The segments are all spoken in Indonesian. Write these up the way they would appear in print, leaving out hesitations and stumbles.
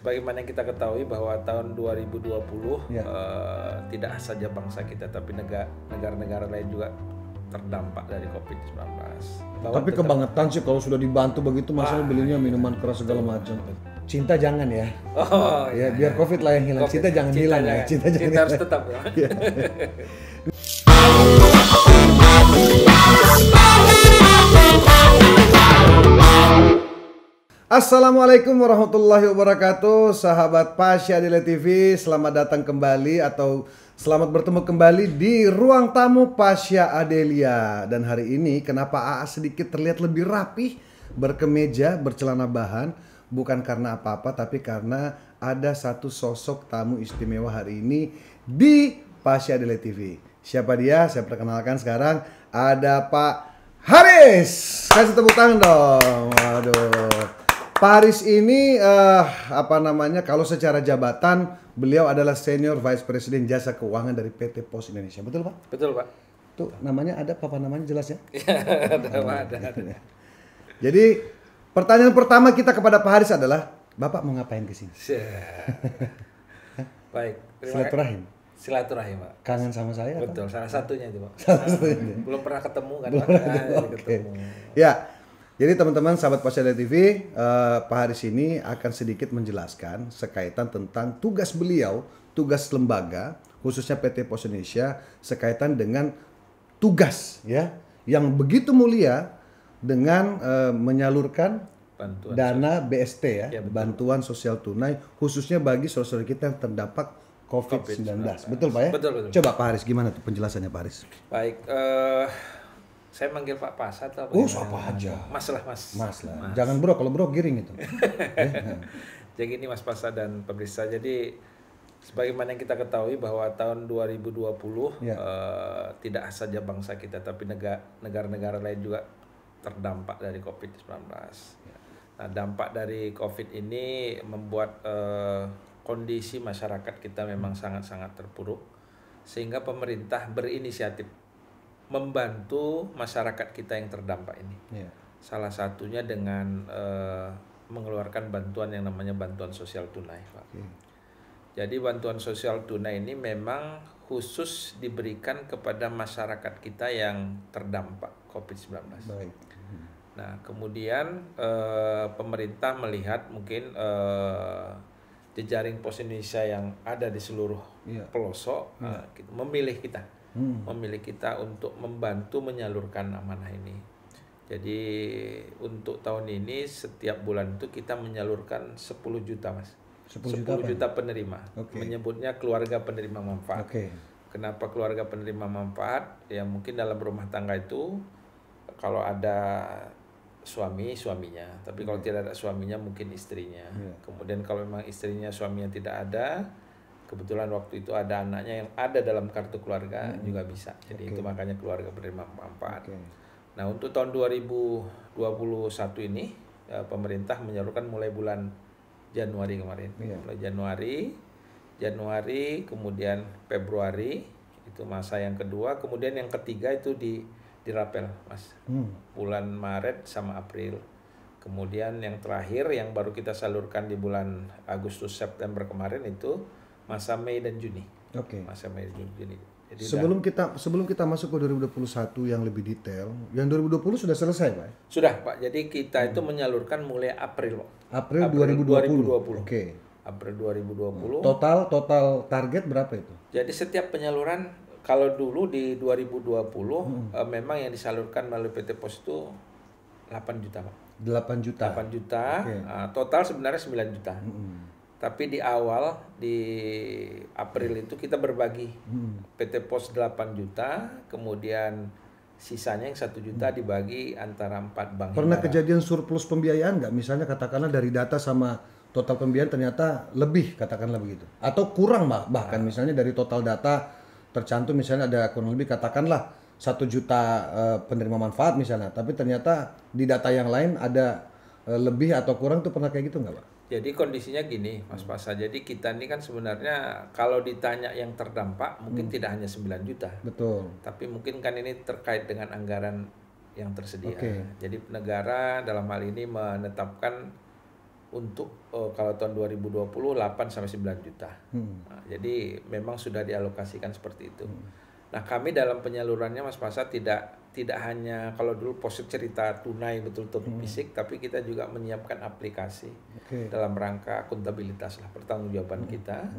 Sebagaimana yang kita ketahui bahwa tahun 2020 Ya. tidak saja bangsa kita tapi negara-negara lain juga terdampak dari COVID-19. Tapi kebangetan sih kalau sudah dibantu begitu, masalah belinya minuman keras segala macam. Cinta jangan ya. Oh Ya, biar COVID lah yang hilang. COVID. Cinta jangan hilang ya. Cinta jangan harus tetap ya. Assalamualaikum warahmatullahi wabarakatuh, sahabat Pasya Adela TV. Selamat datang kembali atau selamat bertemu kembali di ruang tamu Pasya Adelia. Dan hari ini kenapa AA sedikit terlihat lebih rapih, berkemeja, bercelana bahan, bukan karena apa-apa, tapi karena ada satu sosok tamu istimewa hari ini di Pasya Adela TV. Siapa dia? Saya perkenalkan sekarang. Ada Pak Haris. Kasih tepuk tangan dong. Waduh. Pak Haris ini kalau secara jabatan beliau adalah Senior Vice President Jasa Keuangan dari PT Pos Indonesia. Betul, Pak? Betul, Pak. Tuh, namanya ada, Papa namanya jelas ya? ada. Jadi, pertanyaan pertama kita kepada Pak Haris adalah, Bapak mau ngapain ke sini? Baik. Silaturahim, Pak. Kangen sama saya? Betul, salah satunya itu, Pak. Belum pernah ketemu kan, Pak. Ketemu. Ya. Jadi teman-teman sahabat Pasya Adela TV, Pak Haris ini akan sedikit menjelaskan sekaitan tentang tugas beliau, tugas lembaga, khususnya PT Pos Indonesia, sekaitan dengan tugas ya yang begitu mulia dengan menyalurkan bantuan dana BST ya, betul. bantuan sosial tunai khususnya bagi saudara kita yang terdampak COVID-19. Betul Pak ya? Betul. Coba Pak Haris, gimana tuh penjelasannya Pak Haris? Baik, saya manggil Pak Pas atau apa? Oh, apa aja. Mas lah, Mas. Mas lah. Jangan bro, kalau bro giring itu. Jadi ini Mas Pasa dan pemirsa. Jadi sebagaimana yang kita ketahui bahwa tahun 2020 tidak saja bangsa kita tapi negara-negara lain juga terdampak dari COVID-19. Nah, dampak dari COVID ini membuat kondisi masyarakat kita memang sangat-sangat terpuruk, sehingga pemerintah berinisiatif membantu masyarakat kita yang terdampak ini. Salah satunya dengan mengeluarkan bantuan yang namanya bantuan sosial tunai, Pak. Jadi bantuan sosial tunai ini memang khusus diberikan kepada masyarakat kita yang terdampak COVID-19. Baik. Nah, kemudian pemerintah melihat mungkin jejaring Pos Indonesia yang ada di seluruh pelosok memilih kita untuk membantu menyalurkan amanah ini. Jadi untuk tahun ini setiap bulan itu kita menyalurkan 10 juta, Mas. 10 juta penerima. Menyebutnya keluarga penerima manfaat. Kenapa keluarga penerima manfaat? Ya mungkin dalam rumah tangga itu kalau ada suaminya, tapi kalau tidak ada suaminya mungkin istrinya. Kemudian kalau memang istrinya suaminya tidak ada, kebetulan waktu itu ada anaknya yang ada dalam kartu keluarga juga bisa. Jadi itu makanya keluarga penerima manfaat. Nah, untuk tahun 2021 ini pemerintah menyalurkan mulai bulan Januari kemarin. Mulai Januari, kemudian Februari itu masa yang kedua, kemudian yang ketiga itu dirapel, Mas. Bulan Maret sama April. Kemudian yang terakhir yang baru kita salurkan di bulan Agustus September kemarin itu masa Mei dan Juni. Masa Mei dan Juni. Jadi sebelum kita masuk ke 2021 yang lebih detail, yang 2020 sudah selesai, Pak? Sudah, Pak. Jadi kita itu menyalurkan mulai April, Pak. April 2020. April 2020. Total target berapa itu? Jadi setiap penyaluran kalau dulu di 2020 memang yang disalurkan melalui PT Pos itu 8 juta, Pak. 8 juta. Total sebenarnya 9 juta. Tapi di awal di April itu kita berbagi. PT Pos 8 juta, kemudian sisanya yang 1 juta dibagi antara 4 bank. Pernah kejadian surplus pembiayaan nggak? Misalnya katakanlah dari data sama total pembiayaan ternyata lebih, katakanlah begitu. Atau kurang bahkan misalnya dari total data tercantum misalnya ada kurang lebih katakanlah 1 juta penerima manfaat misalnya. Tapi ternyata di data yang lain ada lebih atau kurang, tuh pernah kayak gitu nggak, Pak? Jadi kondisinya gini, Mas Pasa. Jadi kita ini kan sebenarnya kalau ditanya yang terdampak mungkin tidak hanya 9 juta. Betul. Tapi mungkin kan ini terkait dengan anggaran yang tersedia. Jadi negara dalam hal ini menetapkan untuk kalau tahun 2020 8 sampai 9 juta. Nah, jadi memang sudah dialokasikan seperti itu. Nah, kami dalam penyalurannya Mas Fasa tidak hanya kalau dulu pos cerita tunai betul-betul fisik, tapi kita juga menyiapkan aplikasi dalam rangka akuntabilitas lah, pertanggungjawaban kita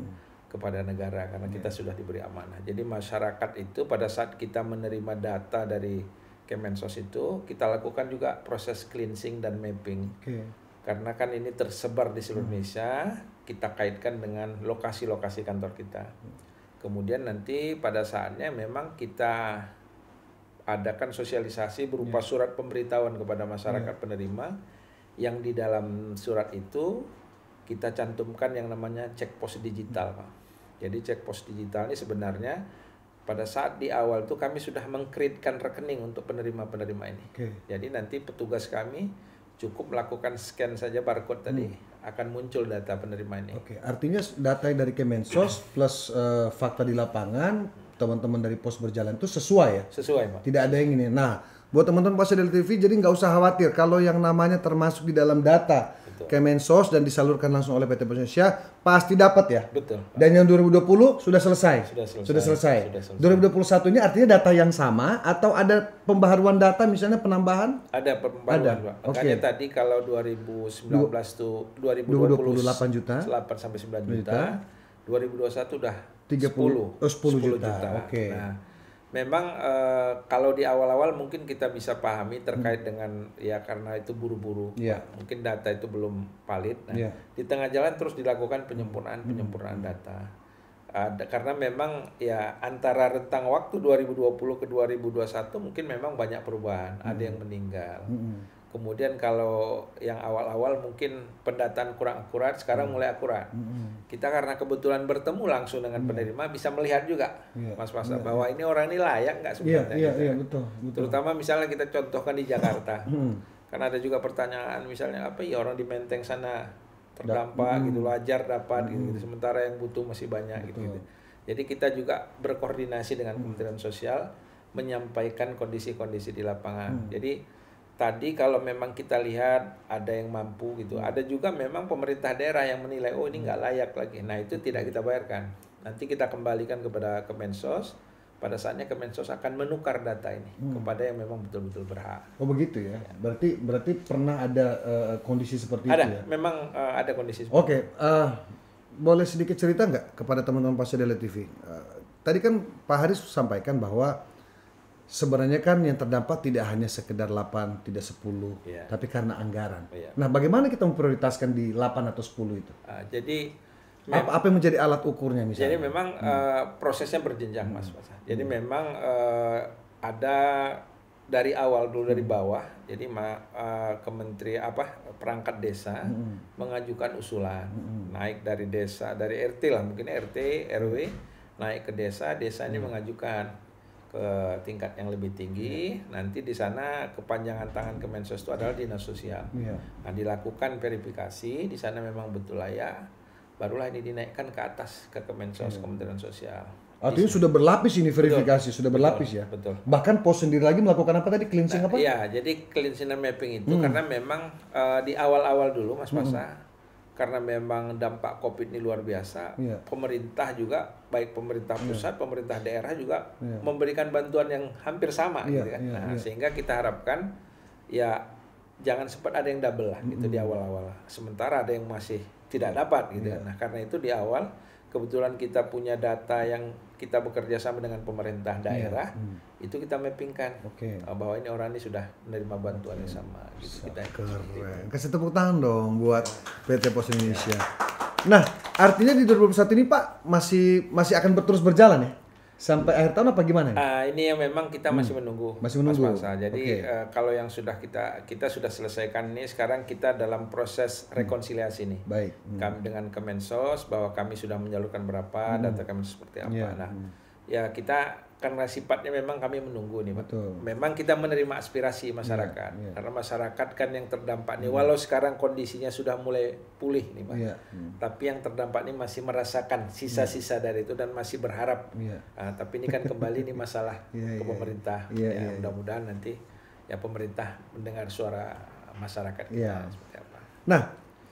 kepada negara karena kita sudah diberi amanah. Jadi masyarakat itu pada saat kita menerima data dari Kemensos itu, kita lakukan juga proses cleansing dan mapping. Karena kan ini tersebar di seluruh Indonesia, kita kaitkan dengan lokasi-lokasi kantor kita. Kemudian nanti pada saatnya memang kita adakan sosialisasi berupa surat pemberitahuan kepada masyarakat penerima, yang di dalam surat itu kita cantumkan yang namanya cek pos digital, Pak. Jadi cek pos digital ini sebenarnya pada saat di awal itu kami sudah mengkreatkan rekening untuk penerima-penerima ini. Jadi nanti petugas kami cukup melakukan scan saja barcode tadi, akan muncul data penerima ini. Artinya data dari Kemensos plus fakta di lapangan, teman-teman dari pos berjalan itu sesuai ya? Sesuai, Pak. Tidak ada yang ini. Nah, buat teman-teman Pasya Daily TV, jadi nggak usah khawatir kalau yang namanya termasuk di dalam data Kemensos dan disalurkan langsung oleh PT Pos Indonesia pasti dapat ya. Betul. Dan yang 2020 sudah selesai. Sudah selesai. 2021 ini artinya data yang sama atau ada pembaharuan data misalnya penambahan? Ada pembaharuan, Pak. Makanya tadi kalau 2019 tuh 2020 8 juta, 8 sampai 9 juta. 2021 udah 10 juta. Nah, memang kalau di awal-awal mungkin kita bisa pahami terkait dengan ya karena itu buru-buru, mungkin data itu belum valid. Nah, di tengah jalan terus dilakukan penyempurnaan data. Karena memang ya antara rentang waktu 2020 ke 2021 mungkin memang banyak perubahan, ada yang meninggal. Kemudian kalau yang awal-awal mungkin pendataan kurang akurat, sekarang mulai akurat. Kita karena kebetulan bertemu langsung dengan penerima bisa melihat juga, Mas Fasa, bahwa ini orang ini layak nggak sebenarnya. Betul. Terutama misalnya kita contohkan di Jakarta. Karena ada juga pertanyaan misalnya apa ya orang di Menteng sana terdampak gitu, wajar dapat gitu. Sementara yang butuh masih banyak gitu. Jadi kita juga berkoordinasi dengan Kementerian Sosial menyampaikan kondisi-kondisi di lapangan. Jadi tadi kalau memang kita lihat ada yang mampu gitu, ada juga memang pemerintah daerah yang menilai oh ini nggak layak lagi. Nah itu tidak kita bayarkan. Nanti kita kembalikan kepada Kemensos. Pada saatnya Kemensos akan menukar data ini kepada yang memang betul-betul berhak. Oh begitu ya. Berarti pernah ada kondisi seperti itu ya? Memang ada kondisi seperti itu. Boleh sedikit cerita nggak kepada teman-teman Pasya Daily TV? Tadi kan Pak Haris sampaikan bahwa sebenarnya kan yang terdampak tidak hanya sekedar 8, tidak 10, tapi karena anggaran. Nah, bagaimana kita memprioritaskan di 8 atau 10 itu? Jadi apa yang menjadi alat ukurnya misalnya? Jadi memang prosesnya berjenjang, Mas. Jadi memang ada dari awal dulu dari bawah. Jadi perangkat desa mengajukan usulan naik dari desa, dari RT lah, mungkin RT, RW naik ke desa ini mengajukan ke tingkat yang lebih tinggi. Nanti di sana kepanjangan tangan Kemensos itu adalah Dinas Sosial. Nah, dilakukan verifikasi, di sana memang betul layak, barulah ini dinaikkan ke atas ke Kemensos, Kementerian Sosial. Artinya sudah berlapis ini verifikasi, sudah berlapis ya? Betul. Bahkan pos sendiri lagi melakukan apa tadi? Cleansing apa? Iya, jadi cleansing dan mapping itu karena memang di awal-awal dulu Mas Fasa, karena memang dampak COVID ini luar biasa, pemerintah juga, baik pemerintah pusat, pemerintah daerah juga memberikan bantuan yang hampir sama, gitu kan. Sehingga kita harapkan ya jangan sempat ada yang double lah gitu di awal-awal. Sementara ada yang masih tidak dapat gitu kan. Nah, karena itu di awal kebetulan kita punya data yang kita bekerja sama dengan pemerintah daerah, itu kita mappingkan bahwa ini orang ini sudah menerima bantuan yang sama. Gitu. Kita keren. Kasih tepuk tangan dong buat PT Pos Indonesia. Nah, artinya di 2021 ini Pak masih akan terus berjalan ya? Sampai akhir tahun apa gimana? Ini yang memang kita masih menunggu. Masih menunggu. Mas Fasa. Jadi kalau yang sudah kita sudah selesaikan ini, sekarang kita dalam proses rekonsiliasi nih. Baik. Kami dengan Kemensos bahwa kami sudah menyalurkan berapa, data kami seperti apa. Nah, ya kita karena sifatnya memang kami menunggu nih, Pak. Memang kita menerima aspirasi masyarakat. Karena masyarakat kan yang terdampak nih, walau sekarang kondisinya sudah mulai pulih nih, Pak. Tapi yang terdampak ini masih merasakan sisa-sisa dari itu dan masih berharap. Tapi ini kan kembali nih masalah ke pemerintah. Mudah-mudahan nanti ya pemerintah mendengar suara masyarakat kita seperti apa. Nah,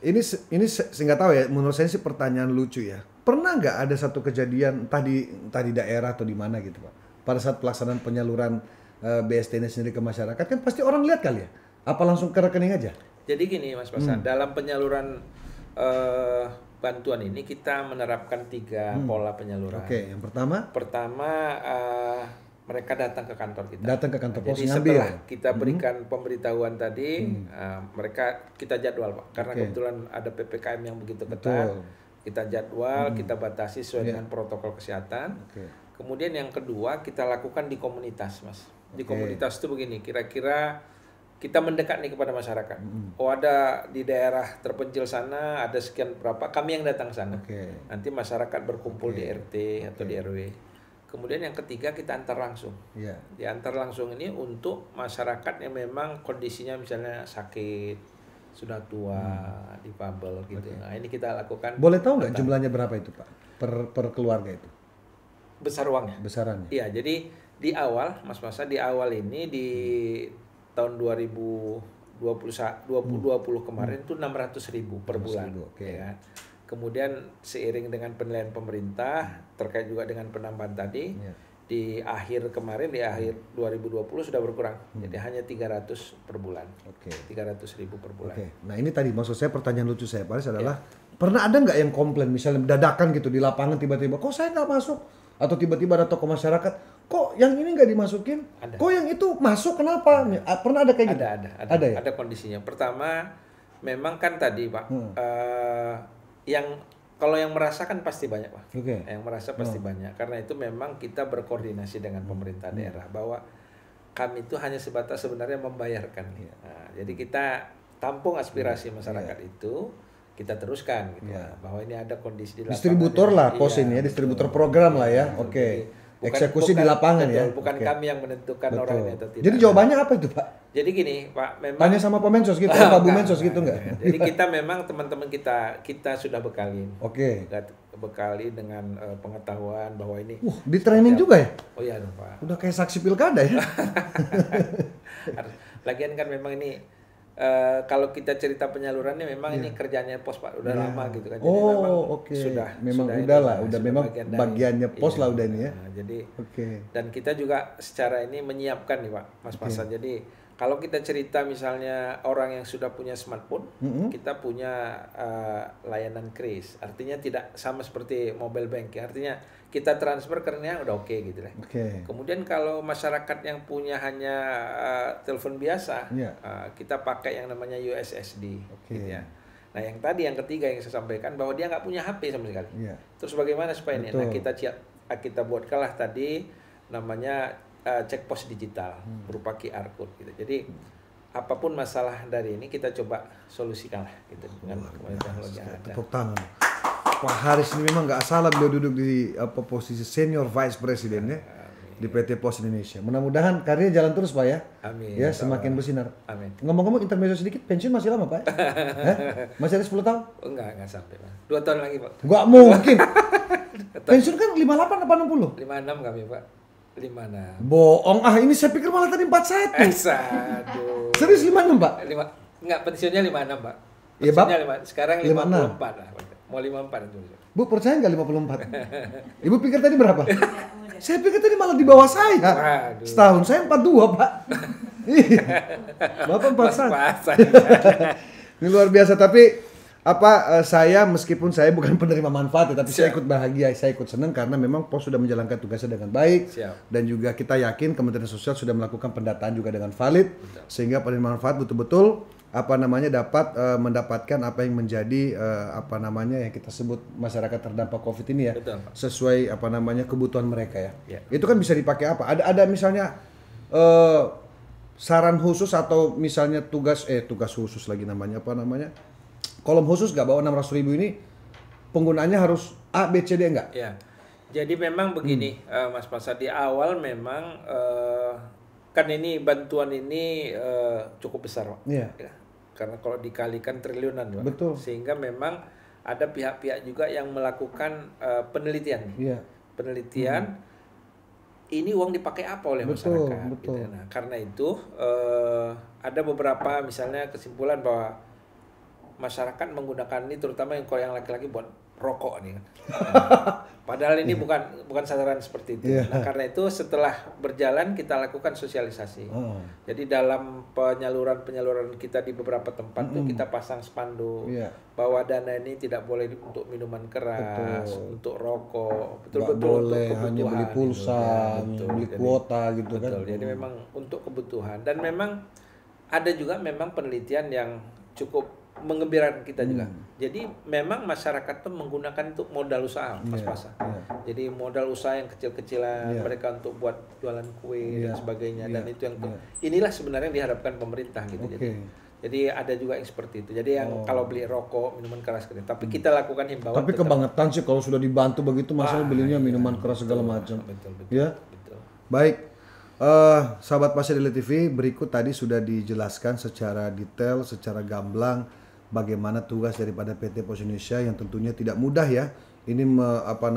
ini saya nggak tahu ya, menurut saya sih pertanyaan lucu ya. Pernah nggak ada satu kejadian entah di daerah atau di mana gitu Pak, pada saat pelaksanaan penyaluran BST ini sendiri ke masyarakat, kan pasti orang lihat kali ya, apa langsung ke rekening aja? Jadi gini Mas Pasan, dalam penyaluran bantuan ini kita menerapkan 3 pola penyaluran. Oke, yang pertama mereka datang ke kantor kita. Datang ke kantor pos jadi ngambil. Setelah kita berikan pemberitahuan tadi, mereka kita jadwal Pak. Karena kebetulan ada PPKM yang begitu ketat, kita jadwal, kita batasi sesuai dengan protokol kesehatan. Kemudian yang kedua kita lakukan di komunitas Mas. Di komunitas itu begini, kira-kira kita mendekat nih kepada masyarakat. Oh ada di daerah terpencil sana, ada sekian berapa, kami yang datang sana. Nanti masyarakat berkumpul di RT atau di RW. Kemudian yang ketiga kita antar langsung. Diantar langsung ini untuk masyarakat yang memang kondisinya misalnya sakit, sudah tua, difabel gitu. Nah ini kita lakukan. Boleh tahu nggak jumlahnya berapa itu Pak per keluarga itu? Besar uangnya. Besarannya. Iya, jadi di awal Mas Masa di awal ini di tahun 2020 kemarin itu 600.000 per bulan. Ya. Kemudian seiring dengan penilaian pemerintah terkait juga dengan penambahan tadi, di akhir kemarin, di akhir 2020 sudah berkurang. Jadi hanya 300 per bulan. 300.000 per bulan. Nah ini tadi maksud saya, pertanyaan lucu saya Pak adalah, pernah ada nggak yang komplain misalnya dadakan gitu di lapangan tiba-tiba, kok saya nggak masuk? Atau tiba-tiba ada tokoh masyarakat, kok yang ini nggak dimasukin? Ada. Kok yang itu masuk, kenapa? Pernah ada kayak gitu? Ada ya? Ada kondisinya. Pertama, memang kan tadi Pak, yang kalau yang merasakan pasti banyak Pak. Yang merasa pasti banyak. Karena itu memang kita berkoordinasi dengan pemerintah daerah bahwa kami itu hanya sebatas sebenarnya membayarkan. Nah, jadi kita tampung aspirasi masyarakat itu, kita teruskan gitu bahwa ini ada kondisi di lapangan. Distributor lah pos ini ya, distributor program lah ya. Eksekusi di lapangan ya. Bukan kami yang menentukan orang ini atau tidak. Jadi jawabannya apa itu Pak? Jadi gini Pak, memang tanya sama Pak Mensos gitu, Pak Bu Mensos gitu nggak? Jadi kita memang teman-teman kita sudah bekalin. Bekali dengan pengetahuan bahwa ini. Di training juga ya? Oh iya dong Pak. Udah kayak saksi pilkada ya? Lagian kan memang ini kalau kita cerita penyalurannya memang ini kerjanya pos Pak, udah lama gitu kan. Jadi memang memang bagiannya pos lah udah ini ya. Nah, jadi dan kita juga secara ini menyiapkan nih Pak, Mas Pasan. Jadi kalau kita cerita misalnya orang yang sudah punya smartphone, kita punya layanan kris. Artinya tidak sama seperti mobile banking. Artinya kita transfer karena udah oke gitu lah. Kemudian kalau masyarakat yang punya hanya telepon biasa, kita pakai yang namanya USSD. Gitu ya. Nah yang tadi yang ketiga yang saya sampaikan bahwa dia nggak punya HP sama sekali. Terus bagaimana supaya ini? Nah kita buatkanlah tadi namanya cek pos digital berupa QR code gitu. Jadi apapun masalah dari ini kita coba solusikan lah gitu dengan teknologi yang ada. Tepuk tangan. Pak Haris ini memang nggak salah beliau duduk di posisi senior vice president ya di PT Pos Indonesia. Mudah-mudahan karirnya jalan terus Pak ya. Amin. Ya semakin bersinar. Amin. Ngomong-ngomong intermezzo sedikit, pensiun masih lama Pak? Masih ada 10 tahun? Enggak sampai Pak. 2 tahun lagi Pak. Nggak mungkin. Pensiun kan 58 apa 60? 56 kami Pak. 56. Bohong, ini saya pikir malah tadi 41. Aduh. Serius 56 Pak? Enggak, pensiunnya 56 Pak. Iya Pak. Sekarang 54 lah. Mau 54 itu. Bu percaya nggak 54? Ibu pikir tadi berapa? Saya pikir tadi malah di bawah saya. Waduh. Setahun saya 42 Pak. Iya. Bapak 41. Ini luar biasa, tapi saya meskipun saya bukan penerima manfaat, tapi saya ikut bahagia, saya ikut senang karena memang Pos sudah menjalankan tugasnya dengan baik. Dan juga kita yakin Kementerian Sosial sudah melakukan pendataan juga dengan valid. Sehingga penerima manfaat betul-betul dapat mendapatkan apa yang menjadi yang kita sebut masyarakat terdampak Covid ini ya. Betul, sesuai kebutuhan mereka ya. Itu kan bisa dipakai apa? Ada misalnya saran khusus atau misalnya tugas khusus lagi kolom khusus nggak bahwa 600.000 ini penggunaannya harus A, B, C, D enggak? Ya, jadi memang begini Mas Pasar, di awal memang kan ini bantuan ini cukup besar Pak. Ya, karena kalau dikalikan triliunan Pak. Betul. Sehingga memang ada pihak-pihak juga yang melakukan penelitian. Penelitian ini uang dipakai apa oleh masyarakat. Betul. Nah, karena itu ada beberapa misalnya kesimpulan bahwa masyarakat menggunakan ini, terutama yang kalau yang laki-laki buat rokok nih kan. Nah, padahal ini bukan sasaran seperti itu. Nah, karena itu setelah berjalan kita lakukan sosialisasi. Jadi dalam penyaluran kita di beberapa tempat tuh kita pasang spanduk bahwa dana ini tidak boleh untuk minuman keras, untuk rokok, betul-betul untuk kebutuhan. Hanya beli pulsa, beli kuota gitu kan. Betul. Jadi memang untuk kebutuhan, dan memang ada juga memang penelitian yang cukup menggembirakan kita juga. Jadi memang masyarakat tuh menggunakan untuk modal usaha pas-pasan. Jadi modal usaha yang kecil-kecilan, mereka untuk buat jualan kue dan sebagainya, dan itu yang inilah sebenarnya yang diharapkan pemerintah gitu. Jadi ada juga yang seperti itu. Jadi yang kalau beli rokok, minuman keras gitu. Tapi kita lakukan himbauan. Tapi kebangetan sih kalau sudah dibantu begitu, masalah belinya minuman keras segala macam. Betul. Ya. Baik. Sahabat Pasya Daily TV, berikut tadi sudah dijelaskan secara detail, secara gamblang bagaimana tugas daripada PT Pos Indonesia yang tentunya tidak mudah ya. Ini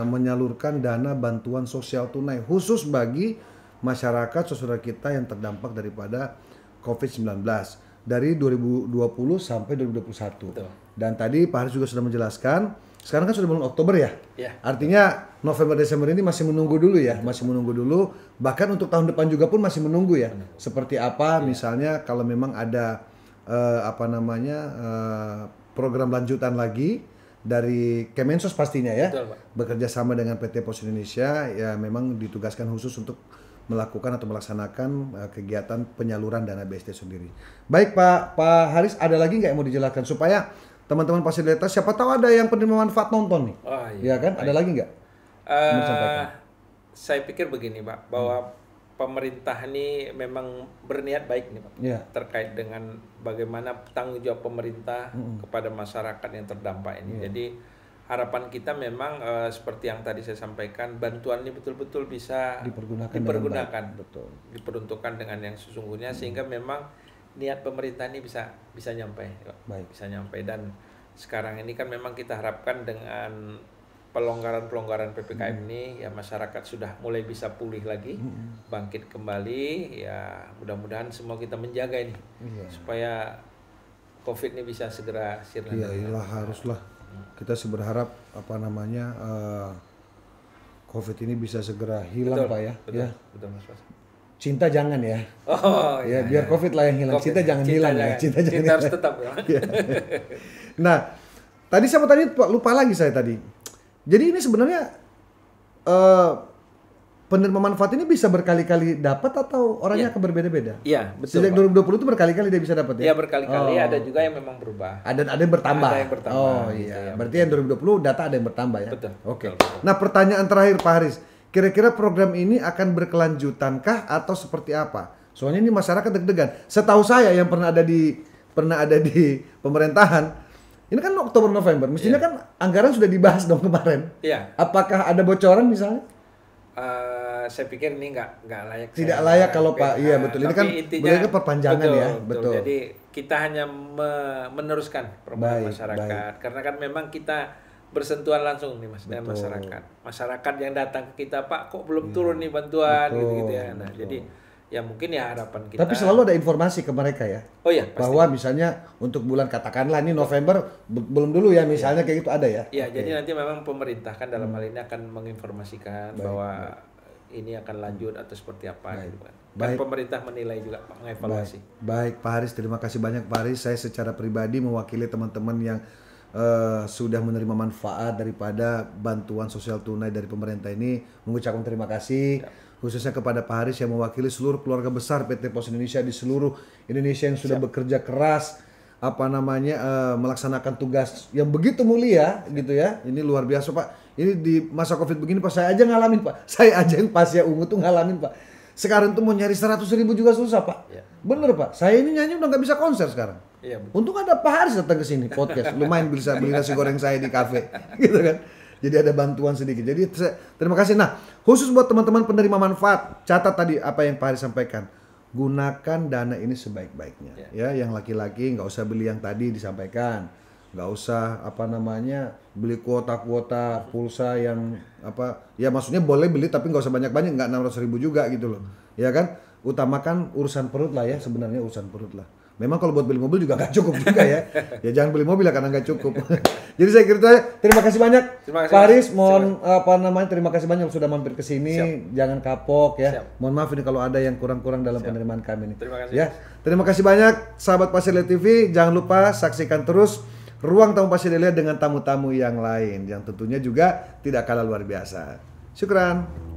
menyalurkan dana bantuan sosial tunai khusus bagi masyarakat saudara kita yang terdampak daripada COVID-19 dari 2020 sampai 2021. Betul. Dan tadi Pak Haris juga sudah menjelaskan, sekarang kan sudah bulan Oktober ya? Artinya November Desember ini masih menunggu dulu ya, masih menunggu dulu. Bahkan untuk tahun depan juga pun masih menunggu ya. Seperti apa misalnya kalau memang ada program lanjutan lagi dari Kemensos pastinya ya. Betul, Pak. Bekerja sama dengan PT Pos Indonesia ya, memang ditugaskan khusus untuk melakukan atau melaksanakan kegiatan penyaluran dana BSD sendiri. Baik Pak Haris, ada lagi nggak yang mau dijelaskan supaya teman-teman fasilitas siapa tahu ada yang penerima manfaat nonton nih. Ya kan? Baik. Ada lagi nggak? Saya pikir begini Pak, bahwa pemerintah ini memang berniat baik nih Pak, terkait dengan bagaimana tanggung jawab pemerintah kepada masyarakat yang terdampak ini. Jadi harapan kita memang seperti yang tadi saya sampaikan, bantuan ini betul-betul bisa dipergunakan, diperuntukkan dengan yang sesungguhnya, sehingga memang niat pemerintah ini bisa nyampai, bisa nyampai. Dan sekarang ini kan memang kita harapkan dengan pelonggaran PPKM ini ya, masyarakat sudah mulai bisa pulih lagi, bangkit kembali ya. Mudah-mudahan semua kita menjaga ini supaya COVID ini bisa segera sirna. Iyalah, haruslah. Kita berharap COVID ini bisa segera hilang, Pak ya. Betul Mas. Cinta jangan ya. Biar COVID lah yang hilang. Cinta jangan hilang ya. Cinta harus tetap ya. Nah, tadi saya tadi lupa lagi saya tadi. Jadi ini sebenarnya penerima manfaat ini bisa berkali-kali dapat atau orangnya akan berbeda-beda? Iya, betul. Sejak 2020 itu berkali-kali dia bisa dapat ya? Iya, berkali-kali. Ada juga yang memang berubah. Ada yang bertambah. Ada yang bertambah. Oh iya. Ya, berarti yang 2020 data ada yang bertambah ya? Betul. Oke. Nah, pertanyaan terakhir Pak Haris, kira-kira program ini akan berkelanjutankah atau seperti apa? Soalnya ini masyarakat deg-degan. Setahu saya yang pernah ada di pemerintahan, ini kan Oktober November, mestinya kan anggaran sudah dibahas dong kemarin. Iya. Apakah ada bocoran misalnya? Saya pikir ini nggak layak. Tidak layak kalau Pak, iya betul. Ini kan intinya perpanjangan ya, betul. Jadi kita hanya meneruskan permohonan masyarakat, karena kan memang kita bersentuhan langsung nih Mas dengan masyarakat. Masyarakat yang datang ke kita, Pak, kok belum turun nih bantuan gitu ya. Nah, jadi ya mungkin ya harapan kita. Tapi selalu ada informasi ke mereka ya. Oh iya, pasti. Bahwa misalnya untuk bulan katakanlah ini November belum dulu ya, misalnya kayak gitu ada ya. Iya, jadi nanti memang pemerintah kan dalam hal ini akan menginformasikan bahwa ini akan lanjut atau seperti apa gitu kan. Dan pemerintah menilai juga, mengevaluasi. Baik Pak Haris, terima kasih banyak Pak Haris. Saya secara pribadi mewakili teman-teman yang sudah menerima manfaat daripada bantuan sosial tunai dari pemerintah ini mengucapkan terima kasih. Khususnya kepada Pak Haris yang mewakili seluruh keluarga besar PT Pos Indonesia di seluruh Indonesia yang sudah bekerja keras melaksanakan tugas yang begitu mulia gitu ya. Ini luar biasa Pak. Ini di masa Covid begini Pak, saya aja ngalamin Pak. Saya aja yang Pasya Ungu tuh ngalamin Pak. Sekarang tuh mau nyari 100.000 juga susah Pak. Bener Pak. Saya ini nyanyi udah nggak bisa konser sekarang. Untung ada Pak Haris datang ke sini podcast. Lumayan bisa beli nasi goreng saya di kafe gitu kan. Jadi ada bantuan sedikit. Jadi terima kasih. Nah, khusus buat teman-teman penerima manfaat, catat tadi apa yang Pak Haris sampaikan. Gunakan dana ini sebaik-baiknya. Ya, yang laki-laki nggak usah beli yang tadi disampaikan. Nggak usah beli kuota-kuota pulsa yang ya maksudnya boleh beli tapi nggak usah banyak-banyak, nggak 600.000 juga gitu loh. Ya kan? Utamakan urusan perut lah ya, sebenarnya urusan perut lah. Memang kalau buat beli mobil juga nggak cukup juga ya. Ya jangan beli mobil karena nggak cukup. Jadi saya kira terima kasih banyak Pak Haris. Terima kasih banyak sudah mampir ke sini. Jangan kapok ya. Mohon maaf ini kalau ada yang kurang-kurang dalam penerimaan kami ini. Terima kasih. Ya, terima kasih banyak sahabat Pasya Adelia TV. Jangan lupa saksikan terus Ruang Tamu Pasya Adelia dengan tamu-tamu yang lain yang tentunya juga tidak kalah luar biasa. Syukran.